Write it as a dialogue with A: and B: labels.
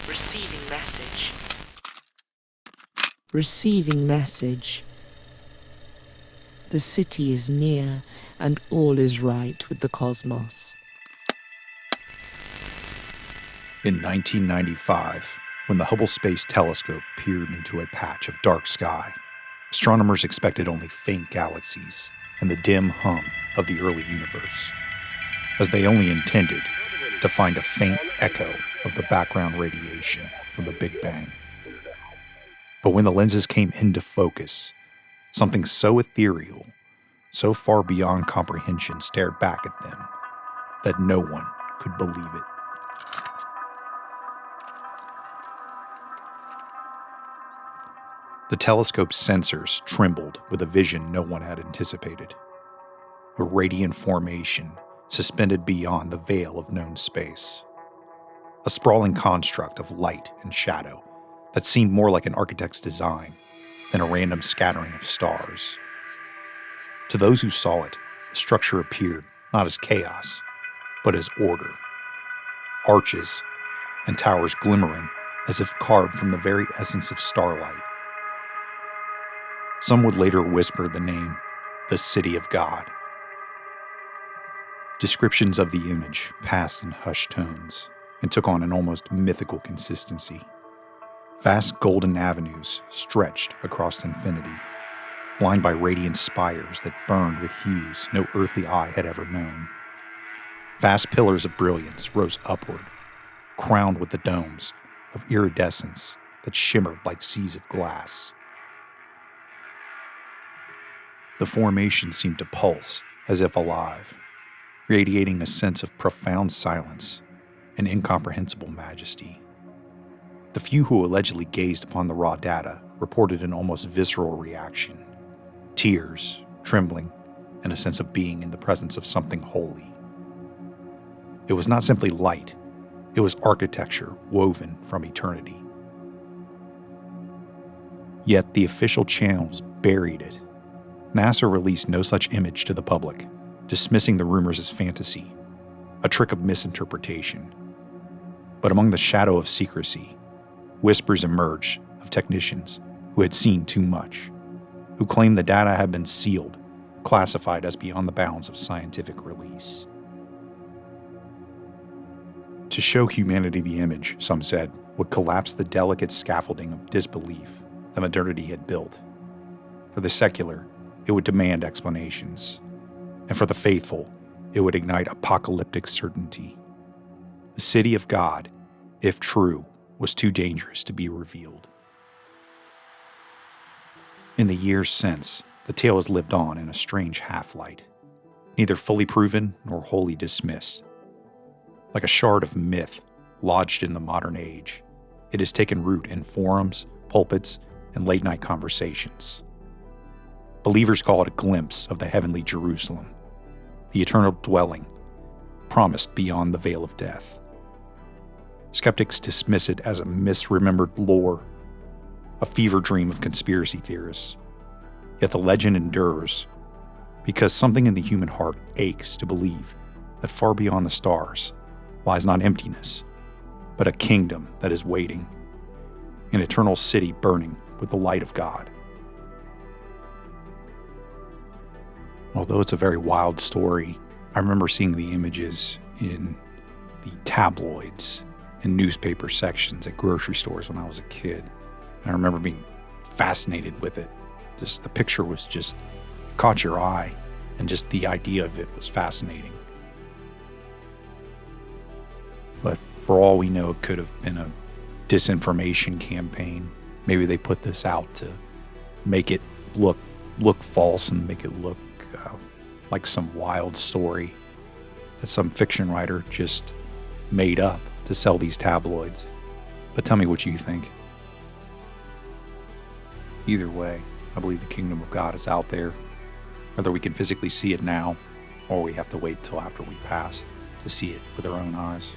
A: Receiving message. Receiving message. The city is near, and all is right with the cosmos.
B: In 1995, when the Hubble Space Telescope peered into a patch of dark sky, astronomers expected only faint galaxies and the dim hum of the early universe, as they only intended to find a faint echo of the background radiation from the Big Bang. But when the lenses came into focus, something so ethereal, so far beyond comprehension stared back at them that no one could believe it. The telescope's sensors trembled with a vision no one had anticipated. A radiant formation suspended beyond the veil of known space. A sprawling construct of light and shadow that seemed more like an architect's design than a random scattering of stars. To those who saw it, the structure appeared not as chaos, but as order. Arches and towers glimmering as if carved from the very essence of starlight. Some would later whisper the name, the City of God. Descriptions of the image passed in hushed tones and took on an almost mythical consistency. Vast golden avenues stretched across infinity, lined by radiant spires that burned with hues no earthly eye had ever known. Vast pillars of brilliance rose upward, crowned with the domes of iridescence that shimmered like seas of glass. The formation seemed to pulse as if alive, radiating a sense of profound silence and incomprehensible majesty. The few who allegedly gazed upon the raw data reported an almost visceral reaction: tears, trembling, and a sense of being in the presence of something holy. It was not simply light, it was architecture woven from eternity. Yet the official channels buried it. NASA released no such image to the public, dismissing the rumors as fantasy, a trick of misinterpretation. But among the shadow of secrecy, whispers emerged of technicians who had seen too much, who claimed the data had been sealed, classified as beyond the bounds of scientific release. To show humanity the image, some said, would collapse the delicate scaffolding of disbelief that modernity had built. For the secular, it would demand explanations, and for the faithful, it would ignite apocalyptic certainty. The City of God, if true, was too dangerous to be revealed. In the years since, the tale has lived on in a strange half-light, neither fully proven nor wholly dismissed. Like a shard of myth lodged in the modern age, it has taken root in forums, pulpits, and late-night conversations. Believers call it a glimpse of the heavenly Jerusalem, the eternal dwelling promised beyond the veil of death. Skeptics dismiss it as a misremembered lore, a fever dream of conspiracy theorists. Yet the legend endures because something in the human heart aches to believe that far beyond the stars lies not emptiness, but a kingdom that is waiting, an eternal city burning with the light of God. Although it's a very wild story, I remember seeing the images in the tabloids and newspaper sections at grocery stores when I was a kid. And I remember being fascinated with it. Just the picture was just caught your eye, and just the idea of it was fascinating. But for all we know, it could have been a disinformation campaign. Maybe they put this out to make it look false and make it look like some wild story that some fiction writer just made up to sell these tabloids. But tell me what you think. Either way, I believe the kingdom of God is out there, whether we can physically see it now or we have to wait till after we pass to see it with our own eyes.